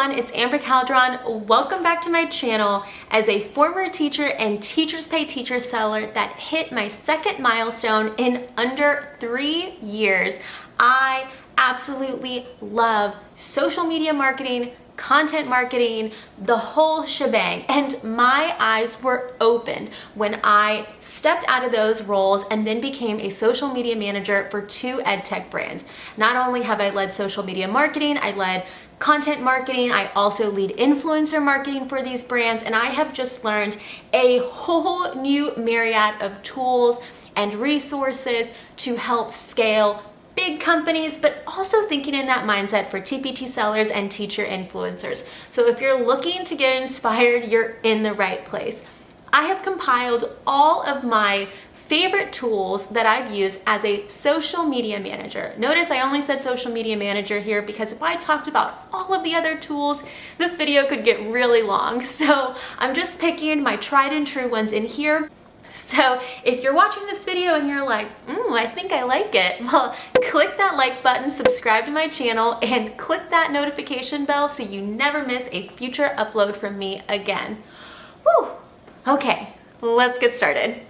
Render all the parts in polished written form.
everyone, it's Amber Calderon. Welcome back to my channel. As a former teacher and Teachers Pay Teacher seller that hit my second milestone in under 3 years, I absolutely love social media marketing, content marketing, the whole shebang. And my eyes were opened when I stepped out of those roles and then became a social media manager for 2 edtech brands. Not only have I led social media marketing, I led content marketing, I also lead influencer marketing for these brands, and I have just learned a whole new myriad of tools and resources to help scale big companies, but also thinking in that mindset for TPT sellers and teacher influencers. So if you're looking to get inspired, you're in the right place. I have compiled all of my favorite tools that I've used as a social media manager. Notice I only said social media manager here because if I talked about all of the other tools, this video could get really long. So I'm just picking my tried and true ones in here. So if you're watching this video and you're like, I think I like it, well, click that like button, subscribe to my channel, and click that notification bell so you never miss a future upload from me again. Woo! Okay, let's get started.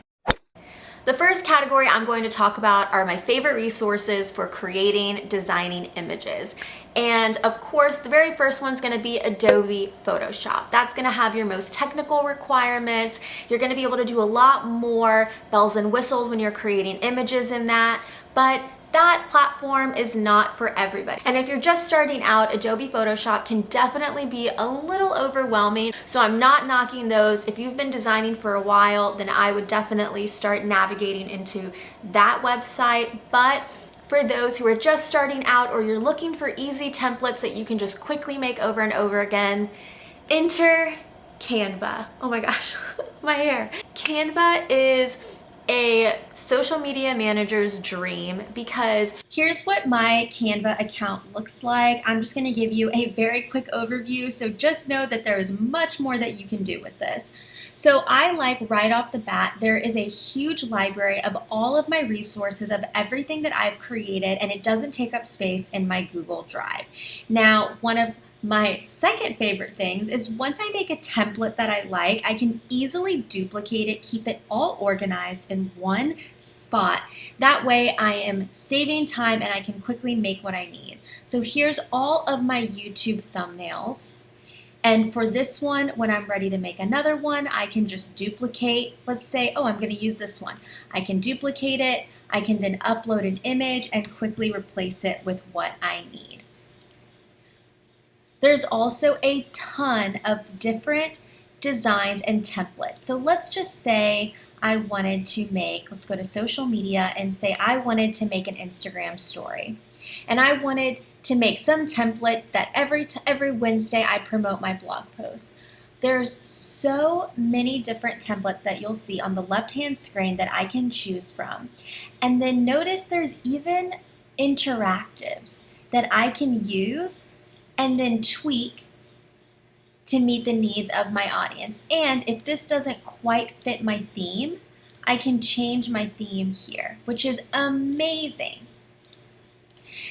The first category I'm going to talk about are my favorite resources for creating, designing images. And of course, the very first one's gonna be Adobe Photoshop. That's gonna have your most technical requirements. You're gonna be able to do a lot more bells and whistles when you're creating images in that, but that platform is not for everybody. And if you're just starting out, Adobe Photoshop can definitely be a little overwhelming. So I'm not knocking those. If you've been designing for a while, then I would definitely start navigating into that website. But for those who are just starting out or you're looking for easy templates that you can just quickly make over and over again, enter Canva. Oh my gosh, my hair. Canva is a social media manager's dream because here's what my Canva account looks like. I'm just gonna give you a very quick overview, so just know that there is much more that you can do with this. So I like right off the bat, there is a huge library of all of my resources of everything that I've created, and it doesn't take up space in my Google Drive. Now, one of my second favorite things is once I make a template that I like, I can easily duplicate it, keep it all organized in one spot. That way I am saving time and I can quickly make what I need. So here's all of my YouTube thumbnails. And for this one, when I'm ready to make another one, I can just duplicate. Let's say, I'm going to use this one. I can duplicate it. I can then upload an image and quickly replace it with what I need. There's also a ton of different designs and templates. So let's just say I wanted to make, let's go to social media and say I wanted to make an Instagram story. And I wanted to make some template that every Wednesday I promote my blog posts. There's so many different templates that you'll see on the left-hand screen that I can choose from. And then notice there's even interactives that I can use and then tweak to meet the needs of my audience. And if this doesn't quite fit my theme, I can change my theme here, which is amazing.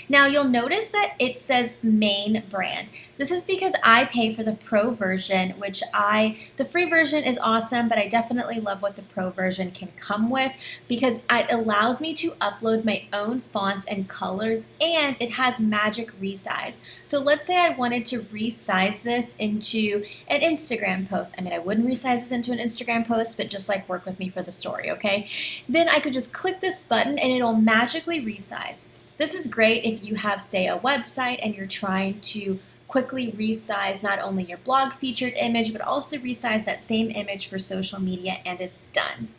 Now you'll notice that it says main brand. This is because I pay for the pro version, which the free version is awesome, but I definitely love what the pro version can come with because it allows me to upload my own fonts and colors, and it has magic resize. So let's say I wanted to resize this into an Instagram post. I mean, I wouldn't resize this into an Instagram post, but just like work with me for the story, okay? Then I could just click this button and it'll magically resize. This is great if you have, say, a website and you're trying to quickly resize not only your blog featured image, but also resize that same image for social media, and it's done.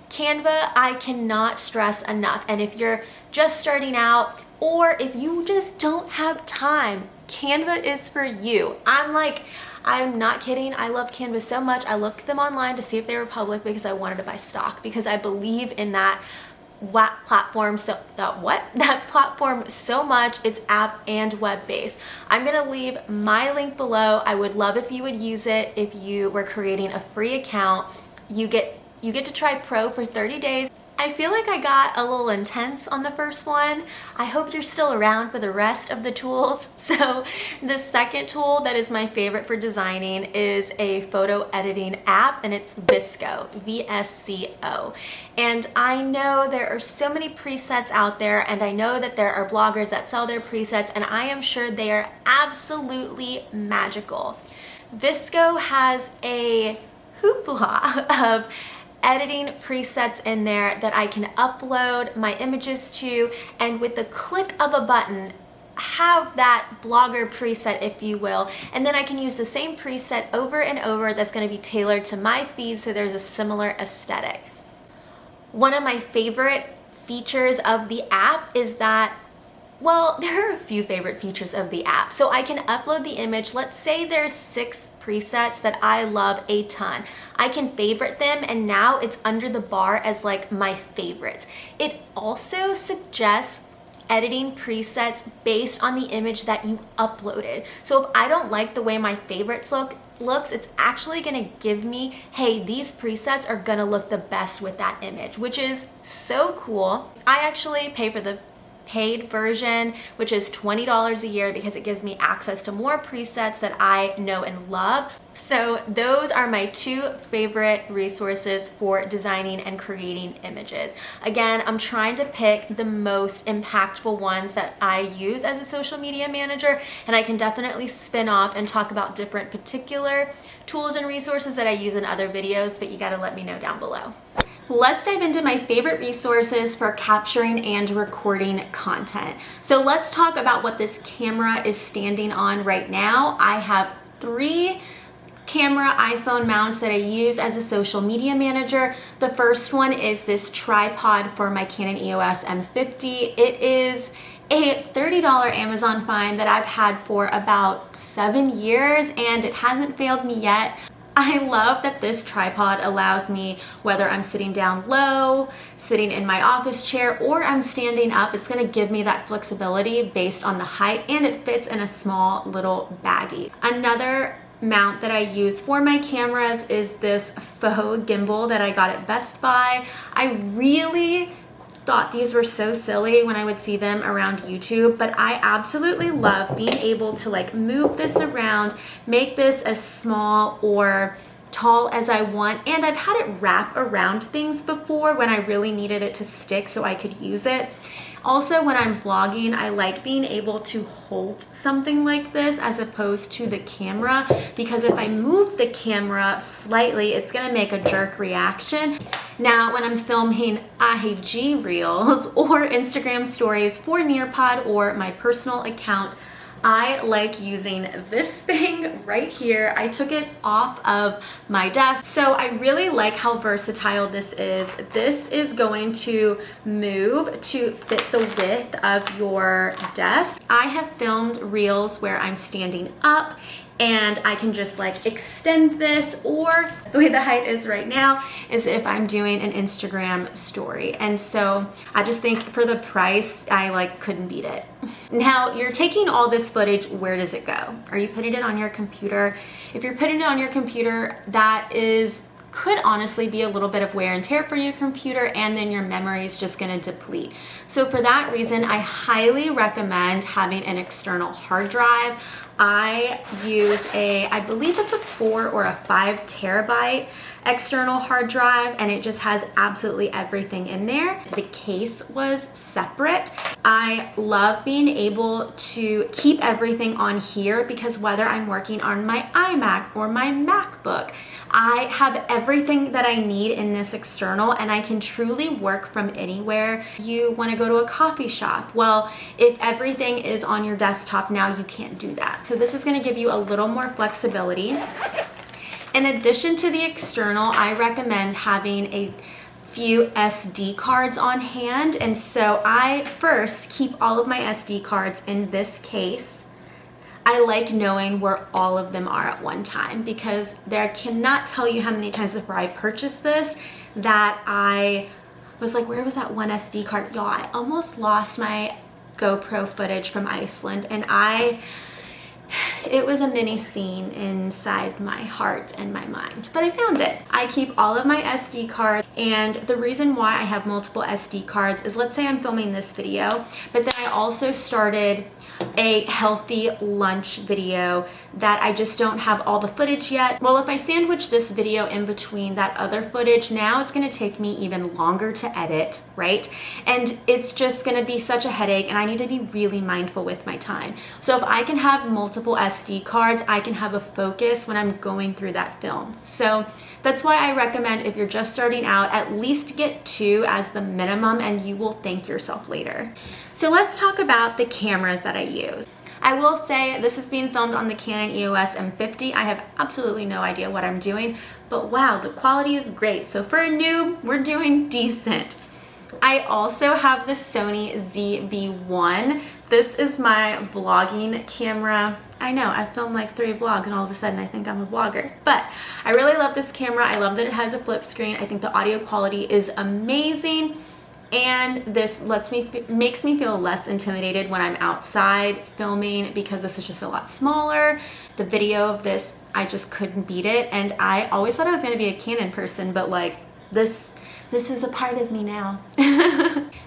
Canva, I cannot stress enough. And if you're just starting out or if you just don't have time, Canva is for you. I'm not kidding. I love Canva so much. I looked them online to see if they were public because I wanted to buy stock because I believe in that platform so much. It's app and web based. I'm gonna leave my link below. I would love if you would use it. If you were creating a free account, you get to try pro for 30 days. I feel like I got a little intense on the first one. I hope you're still around for the rest of the tools. So the second tool that is my favorite for designing is a photo editing app, and it's VSCO, V-S-C-O. And I know there are so many presets out there, and I know that there are bloggers that sell their presets, and I am sure they are absolutely magical. VSCO has a hoopla of editing presets in there that I can upload my images to, and with the click of a button have that blogger preset, if you will, and then I can use the same preset over and over that's going to be tailored to my feed, so there's a similar aesthetic. One of my favorite features of the app is that, well, there are a few favorite features of the app. So I can upload the image. Let's say there's 6 presets that I love a ton. I can favorite them, and now it's under the bar as like my favorites. It also suggests editing presets based on the image that you uploaded. So if I don't like the way my favorites looks, it's actually gonna give me, hey, these presets are gonna look the best with that image, which is so cool. I actually pay for the paid version, which is $20 a year, because it gives me access to more presets that I know and love. So those are my 2 favorite resources for designing and creating images. Again, I'm trying to pick the most impactful ones that I use as a social media manager, and I can definitely spin off and talk about different particular tools and resources that I use in other videos, but you gotta let me know down below. Let's dive into my favorite resources for capturing and recording content. So let's talk about what this camera is standing on right now. I have 3 camera iPhone mounts that I use as a social media manager. The first one is this tripod for my Canon EOS M50. It is a $30 Amazon find that I've had for about 7 years, and it hasn't failed me yet. I love that this tripod allows me, whether I'm sitting down low, sitting in my office chair, or I'm standing up, it's gonna give me that flexibility based on the height, and it fits in a small little baggie. Another mount that I use for my cameras is this faux gimbal that I got at Best Buy. I really thought these were so silly when I would see them around YouTube, but I absolutely love being able to like move this around, make this as small or tall as I want, and I've had it wrap around things before when I really needed it to stick so I could use it. Also, when I'm vlogging, I like being able to hold something like this as opposed to the camera, because if I move the camera slightly, it's gonna make a jerk reaction. Now, when I'm filming IG Reels or Instagram stories for Nearpod or my personal account, I like using this thing right here. I took it off of my desk. So I really like how versatile this is. This is going to move to fit the width of your desk. I have filmed reels where I'm standing up, and I can just like extend this, or the way the height is right now is if I'm doing an Instagram story. And so I just think for the price, I like couldn't beat it. Now you're taking all this footage, where does it go? Are you putting it on your computer? If you're putting it on your computer, that could honestly be a little bit of wear and tear for your computer, and then your memory is just going to deplete. So for that reason, I highly recommend having an external hard drive. I use I believe it's a 4 or a 5 terabyte external hard drive, and it just has absolutely everything in there. The case was separate. I love being able to keep everything on here, because whether I'm working on my iMac or my MacBook, I have everything that I need in this external, and I can truly work from anywhere. You want to go to a coffee shop. Well, if everything is on your desktop now, you can't do that. So this is going to give you a little more flexibility. In addition to the external, I recommend having a few SD cards on hand. And so I first keep all of my SD cards in this case. I like knowing where all of them are at one time, because I cannot tell you how many times before I purchased this that I was like, where was that one SD card? Y'all, I almost lost my GoPro footage from Iceland, and it was a mini scene inside my heart and my mind, but I found it. I keep all of my SD cards, and the reason why I have multiple SD cards is, let's say I'm filming this video, but then I also started a healthy lunch video that I just don't have all the footage yet. Well, if I sandwich this video in between that other footage, now it's gonna take me even longer to edit, right? And it's just gonna be such a headache, and I need to be really mindful with my time. So if I can have multiple SD cards, I can have a focus when I'm going through that film. So that's why I recommend, if you're just starting out, at least get 2 as the minimum, and you will thank yourself later. So let's talk about the cameras that I use. I will say this is being filmed on the Canon EOS M50. I have absolutely no idea what I'm doing, but wow, the quality is great. So for a noob, we're doing decent. I also have the Sony ZV-1. This is my vlogging camera. I know, I filmed like 3 vlogs and all of a sudden I think I'm a vlogger. But I really love this camera. I love that it has a flip screen. I think the audio quality is amazing. And this makes me feel less intimidated when I'm outside filming, because this is just a lot smaller. The video of this, I just couldn't beat it. And I always thought I was gonna be a Canon person, but like this is a part of me now.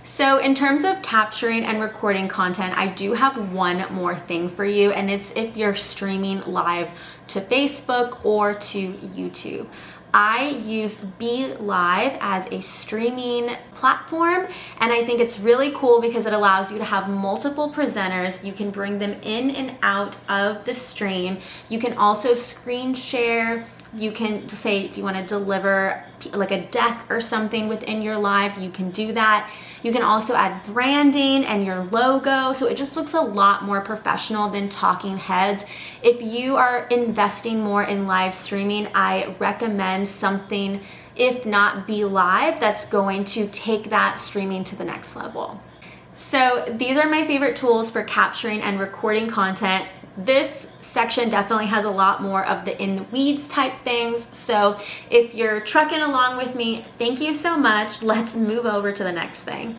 So in terms of capturing and recording content, I do have one more thing for you, and it's if you're streaming live to Facebook or to YouTube. I use Be Live as a streaming platform, and I think it's really cool because it allows you to have multiple presenters. You can bring them in and out of the stream. You can also screen share. You can say if you want to deliver like a deck or something within your live, you can do that. You can also add branding and your logo, so it just looks a lot more professional than talking heads. If you are investing more in live streaming, I recommend something, if not Be Live, that's going to take that streaming to the next level. So these are my favorite tools for capturing and recording content. This section definitely has a lot more of the in the weeds type things. So if you're trucking along with me, thank you so much. Let's move over to the next thing.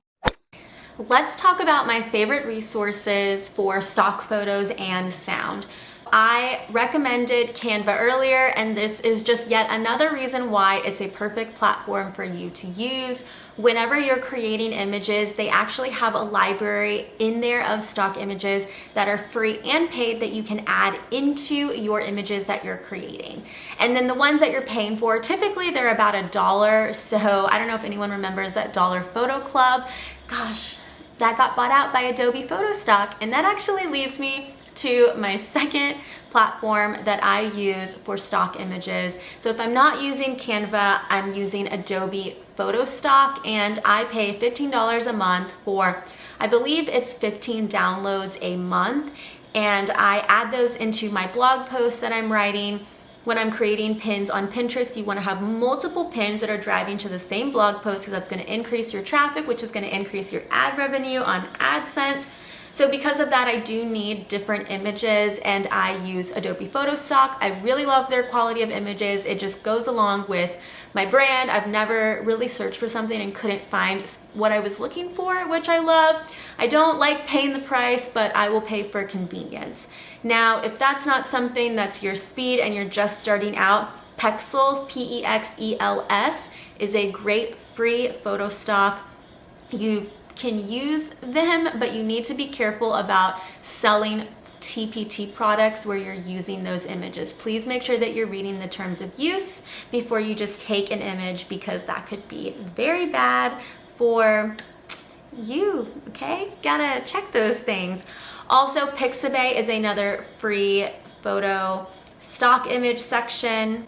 Let's talk about my favorite resources for stock photos and sound. I recommended Canva earlier, and this is just yet another reason why it's a perfect platform for you to use. Whenever you're creating images, they actually have a library in there of stock images that are free and paid that you can add into your images that you're creating. And then the ones that you're paying for, typically they're about $1. So I don't know if anyone remembers that Dollar Photo Club. Gosh, that got bought out by Adobe Photostock, and that actually leads me to my second platform that I use for stock images. So if I'm not using Canva, I'm using Adobe Photostock, and I pay $15 a month for, I believe it's 15 downloads a month, and I add those into my blog posts that I'm writing. When I'm creating pins on Pinterest, you want to have multiple pins that are driving to the same blog post, because that's going to increase your traffic, which is going to increase your ad revenue on AdSense. So because of that, I do need different images, and I use Adobe Photostock. I really love their quality of images. It just goes along with my brand. I've never really searched for something and couldn't find what I was looking for, which I love. I don't like paying the price, but I will pay for convenience. Now, if that's not something that's your speed and you're just starting out, Pexels, P-E-X-E-L-S, is a great free photo stock. You can use them, but you need to be careful about selling TPT products where you're using those images. Please make sure that you're reading the terms of use before you just take an image, because that could be very bad for you, okay? Gotta check those things. Also, Pixabay is another free photo stock image section.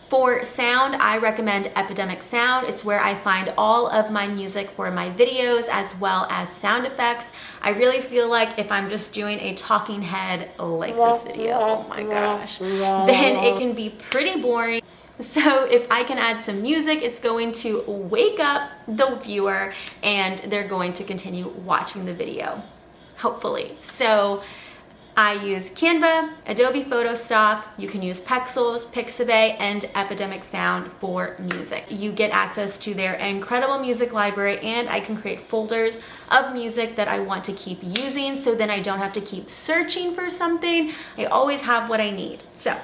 For sound, I recommend Epidemic Sound. It's where I find all of my music for my videos as well as sound effects. I really feel like if I'm just doing a talking head like this video, oh my gosh, then it can be pretty boring. So if I can add some music, it's going to wake up the viewer and they're going to continue watching the video, hopefully. So I use Canva, Adobe Photostock, you can use Pexels, Pixabay, and Epidemic Sound for music. You get access to their incredible music library, and I can create folders of music that I want to keep using, so then I don't have to keep searching for something. I always have what I need. So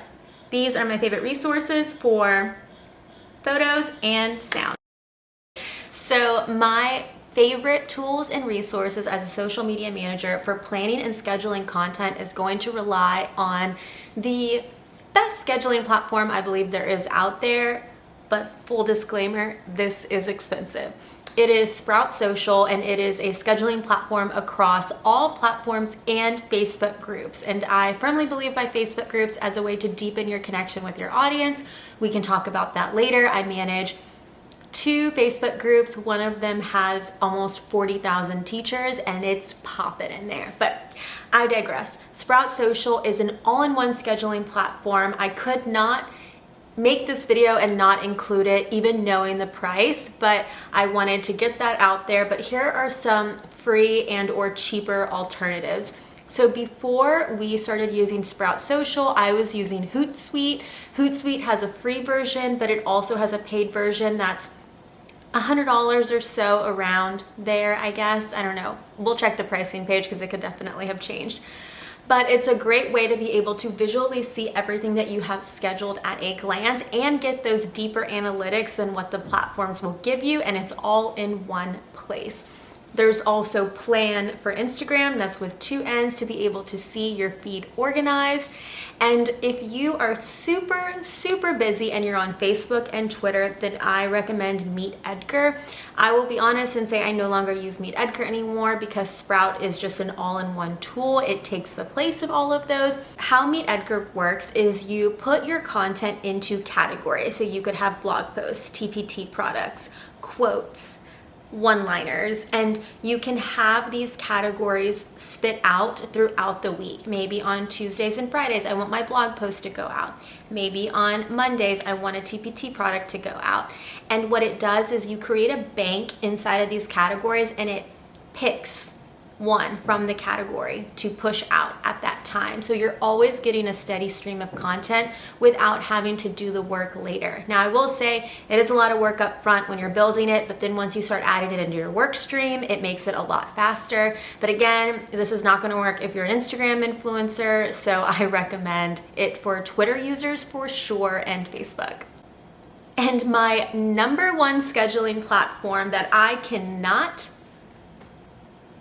these are my favorite resources for photos and sound. So my favorite tools and resources as a social media manager for planning and scheduling content is going to rely on the best scheduling platform I believe there is out there, but full disclaimer, this is expensive. It is Sprout Social, and it is a scheduling platform across all platforms and Facebook groups. And I firmly believe by Facebook groups as a way to deepen your connection with your audience. We can talk about that later. I manage 2 Facebook groups. One of them has almost 40,000 teachers, and it's popping in there. But I digress. Sprout Social is an all-in-one scheduling platform. I could not make this video and not include it, even knowing the price, but I wanted to get that out there. But here are some free and or cheaper alternatives. So before we started using Sprout Social, I was using Hootsuite. Hootsuite has a free version, but it also has a paid version that's $100 or so, around there, I guess. I don't know. We'll check the pricing page because it could definitely have changed. But it's a great way to be able to visually see everything that you have scheduled at a glance and get those deeper analytics than what the platforms will give you, and it's all in one place. There's also Plan for Instagram, that's with 2 N's, to be able to see your feed organized. And if you are super busy and you're on Facebook and Twitter, then I recommend Meet Edgar. I will be honest and say I no longer use Meet Edgar anymore because Sprout is just an all-in-one tool. It takes the place of all of those. How Meet Edgar works is you put your content into categories. So you could have blog posts, TPT products, quotes, one-liners, and you can have these categories spit out throughout the week. Maybe on Tuesdays and Fridays, I want my blog post to go out. Maybe on Mondays, I want a TPT product to go out. And what it does is you create a bank inside of these categories, and it picks one from the category to push out at that time. So you're always getting a steady stream of content without having to do the work later. Now I will say it is a lot of work up front when you're building it, but then once you start adding it into your work stream, it makes it a lot faster. But again, this is not going to work if you're an Instagram influencer, so I recommend it for Twitter users for sure, and Facebook. And my number one scheduling platform that I cannot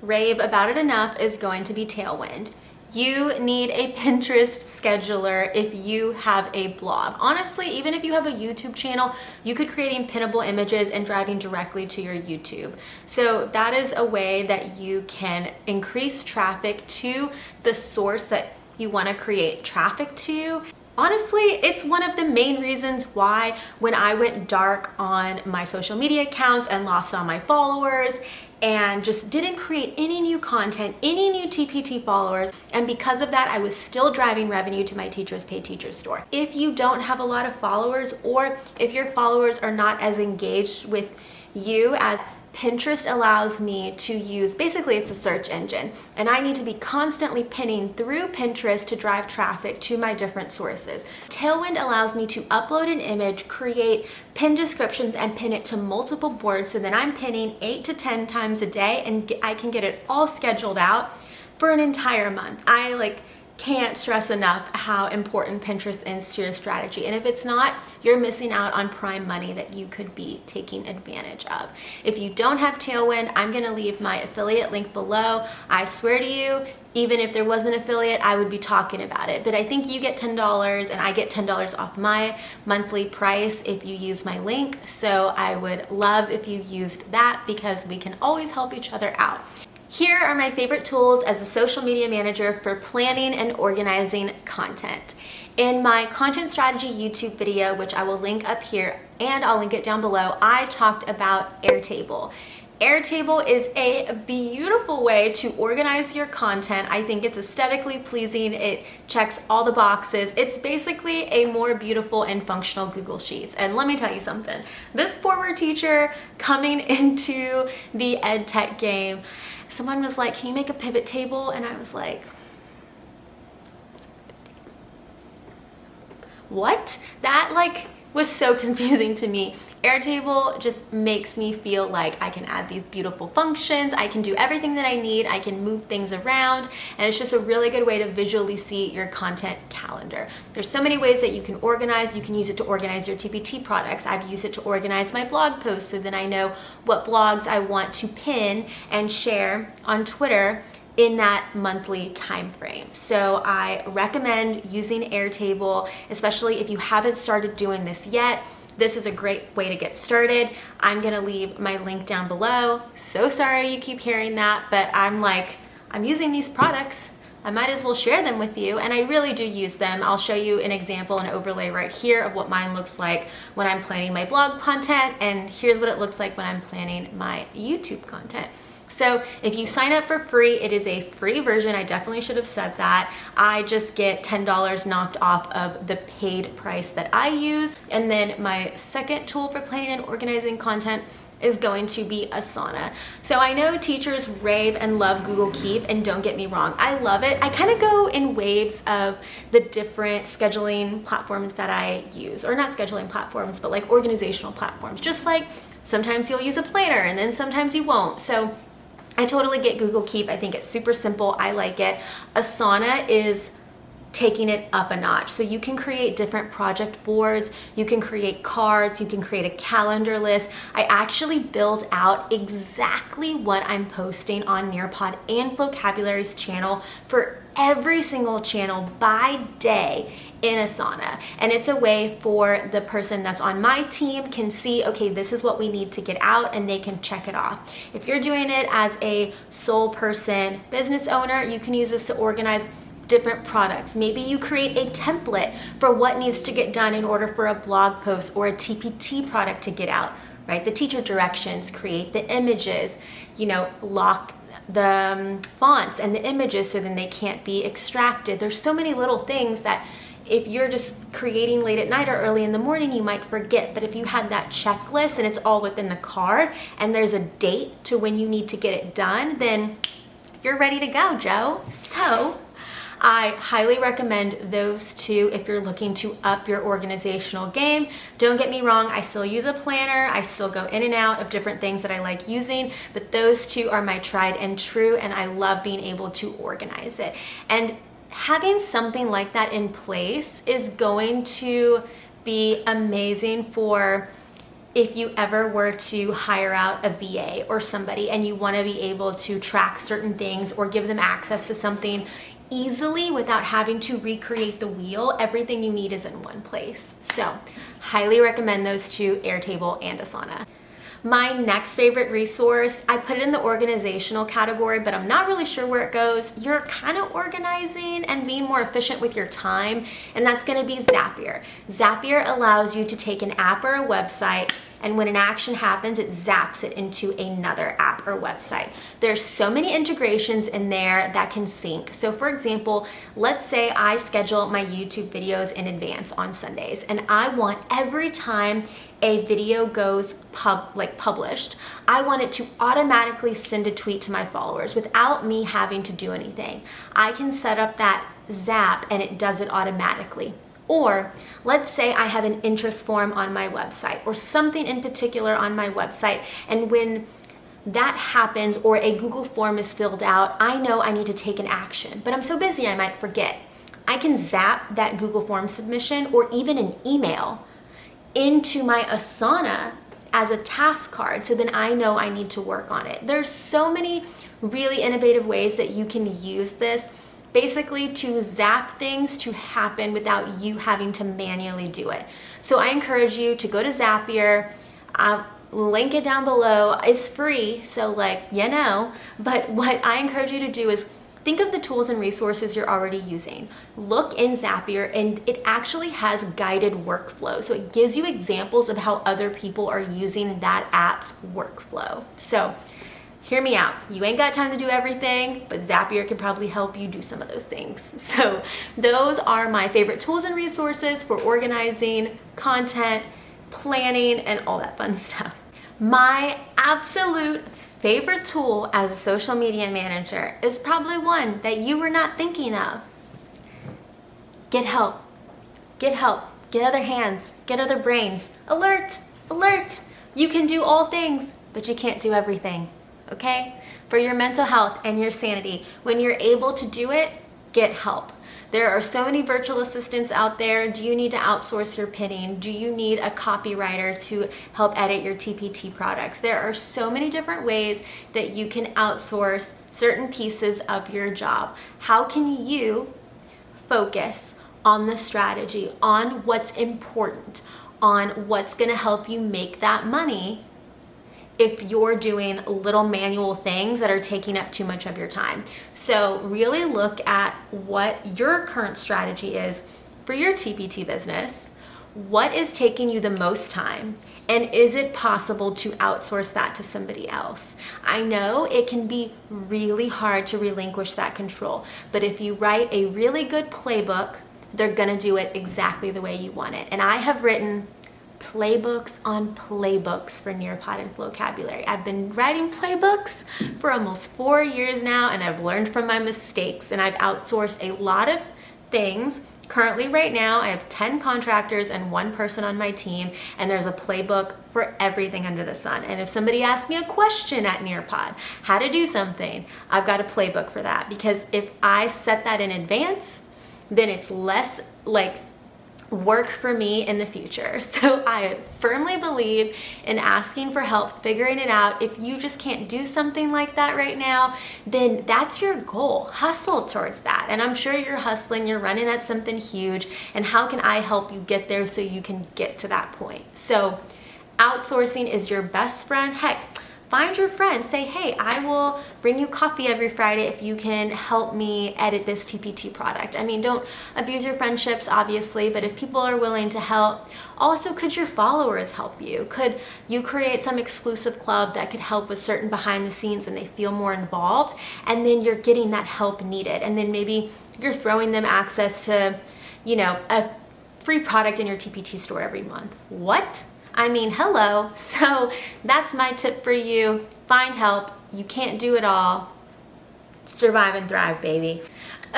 rave about it enough is going to be Tailwind. You need a Pinterest scheduler if you have a blog. Honestly, even if you have a YouTube channel, you could create pinnable images and driving directly to your YouTube. So that is a way that you can increase traffic to the source that you want to create traffic to. Honestly, it's one of the main reasons why when I went dark on my social media accounts and lost all my followers and just didn't create any new content, any new TPT followers, and because of that, I was still driving revenue to my Teachers Pay Teachers store. If you don't have a lot of followers, or if your followers are not as engaged with you as Pinterest allows me to use, basically it's a search engine, and I need to be constantly pinning through Pinterest to drive traffic to my different sources. Tailwind allows me to upload an image, create pin descriptions, and pin it to multiple boards, so then I'm pinning 8 to 10 times a day, and I can get it all scheduled out for an entire month. I can't stress enough how important Pinterest is to your strategy. And if it's not, you're missing out on prime money that you could be taking advantage of. If you don't have Tailwind, I'm gonna leave my affiliate link below. I swear to you, even if there was an affiliate, I would be talking about it. But I think you get $10 and I get $10 off my monthly price if you use my link. So I would love if you used that because we can always help each other out. Here are my favorite tools as a social media manager for planning and organizing content. In my content strategy YouTube video, which I will link up here and I'll link it down below, I talked about Airtable. Airtable is a beautiful way to organize your content. I think it's aesthetically pleasing. It checks all the boxes. It's basically a more beautiful and functional Google Sheets. And let me tell you something. This former teacher coming into the ed tech game, someone was like, can you make a pivot table? And I was like, what? That like was so confusing to me. Airtable just makes me feel like I can add these beautiful functions, I can do everything that I need, I can move things around, and it's just a really good way to visually see your content calendar. There's so many ways that you can organize. You can use it to organize your TPT products. I've used it to organize my blog posts so then I know what blogs I want to pin and share on Twitter in that monthly time frame. So I recommend using Airtable, especially if you haven't started doing this yet. This is a great way to get started. I'm gonna leave my link down below. So sorry you keep hearing that, but I'm using these products. I might as well share them with you, and I really do use them. I'll show you an example, an overlay right here of what mine looks like when I'm planning my blog content, and here's what it looks like when I'm planning my YouTube content. So if you sign up for free, it is a free version. I definitely should have said that. I just get $10 knocked off of the paid price that I use. And then my second tool for planning and organizing content is going to be Asana. So I know teachers rave and love Google Keep, and don't get me wrong, I love it. I kind of go in waves of the different scheduling platforms that I use, or not scheduling platforms, but like organizational platforms. Just like sometimes you'll use a planner and then sometimes you won't. So I totally get Google Keep. I think it's super simple. I like it. Asana is taking it up a notch. So you can create different project boards, you can create cards, you can create a calendar list. I actually build out exactly what I'm posting on Nearpod and Vocabulary's channel for every single channel by day in Asana. And it's a way for the person that's on my team can see, okay, this is what we need to get out, and they can check it off. If you're doing it as a sole person business owner, you can use this to organize different products. Maybe you create a template for what needs to get done in order for a blog post or a TPT product to get out, right? The teacher directions, create the images, lock the fonts and the images so then they can't be extracted. There's so many little things that if you're just creating late at night or early in the morning, you might forget. But if you had that checklist and it's all within the card and there's a date to when you need to get it done, then you're ready to go, Joe. So I highly recommend those two if you're looking to up your organizational game. Don't get me wrong, I still use a planner. I still go in and out of different things that I like using, but those two are my tried and true, and I love being able to organize it. And having something like that in place is going to be amazing for if you ever were to hire out a VA or somebody and you want to be able to track certain things or give them access to something easily without having to recreate the wheel. Everything you need is in one place. So highly recommend those two, Airtable and Asana. My next favorite resource, I put it in the organizational category, but I'm not really sure where it goes. You're kind of organizing and being more efficient with your time, and that's gonna be Zapier. Zapier allows you to take an app or a website, and when an action happens, it zaps it into another app or website. There's so many integrations in there that can sync. So for example, let's say I schedule my YouTube videos in advance on Sundays, and I want every time a video goes published, I want it to automatically send a tweet to my followers without me having to do anything. I can set up that zap and it does it automatically. Or let's say I have an interest form on my website or something in particular on my website, and when that happens or a Google form is filled out, I know I need to take an action, but I'm so busy I might forget. I can zap that Google form submission or even an email into my Asana as a task card, so then I know I need to work on it. There's so many really innovative ways that you can use this basically to zap things to happen without you having to manually do it. So I encourage you to go to Zapier. I'll link it down below. It's free, so but what I encourage you to do is think of the tools and resources you're already using. Look in Zapier, and it actually has guided workflow. So it gives you examples of how other people are using that app's workflow. So hear me out. You ain't got time to do everything, but Zapier can probably help you do some of those things. So those are my favorite tools and resources for organizing content, planning, and all that fun stuff. My absolute favorite tool as a social media manager is probably one that you were not thinking of. Get help. Get help. get other hands, get other brains. Alert, alert. You can do all things, but you can't do everything, okay? For your mental health and your sanity, when you're able to do it, get help. There are so many virtual assistants out there. Do you need to outsource your pinning? Do you need a copywriter to help edit your TPT products? There are so many different ways that you can outsource certain pieces of your job. How can you focus on the strategy, on what's important, on what's gonna help you make that money if you're doing little manual things that are taking up too much of your time? So really look at what your current strategy is for your TPT business. What is taking you the most time? And is it possible to outsource that to somebody else? I know it can be really hard to relinquish that control, but if you write a really good playbook, they're gonna do it exactly the way you want it. And I have written playbooks on playbooks for Nearpod and Flowcabulary. I've been writing playbooks for almost 4 years now, and I've learned from my mistakes, and I've outsourced a lot of things. Currently, right now, I have 10 contractors and 1 person on my team, and there's a playbook for everything under the sun. And if somebody asks me a question at Nearpod, how to do something, I've got a playbook for that, because if I set that in advance, then it's less like work for me in the future. So I firmly believe in asking for help, figuring it out. If you just can't do something like that right now, then that's your goal. Hustle towards that. And I'm sure you're hustling, you're running at something huge, and how can I help you get there so you can get to that point? So outsourcing is your best friend. Heck, find your friend, say, hey, I will bring you coffee every Friday if you can help me edit this TPT product. I mean, don't abuse your friendships, obviously, but if people are willing to help, also, could your followers help you? Could you create some exclusive club that could help with certain behind the scenes and they feel more involved? And then you're getting that help needed. And then maybe you're throwing them access to, you know, a free product in your TPT store every month. What? I mean, hello. So that's my tip for you. Find help. You can't do it all. Survive and thrive, baby.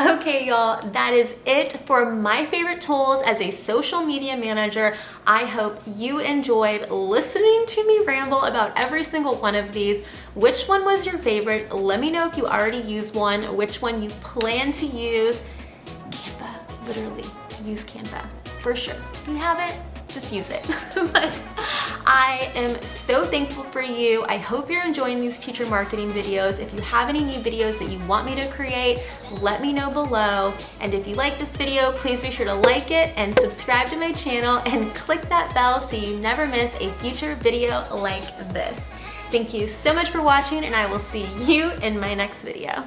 Okay, y'all, that is it for my favorite tools as a social media manager. I hope you enjoyed listening to me ramble about every single one of these. Which one was your favorite? Let me know if you already use one, which one you plan to use. Canva, literally, use Canva, for sure. If you haven't, just use it. But I am so thankful for you. I hope you're enjoying these teacher marketing videos. If you have any new videos that you want me to create, let me know below. And if you like this video, please be sure to like it and subscribe to my channel and click that bell so you never miss a future video like this. Thank you so much for watching, and I will see you in my next video.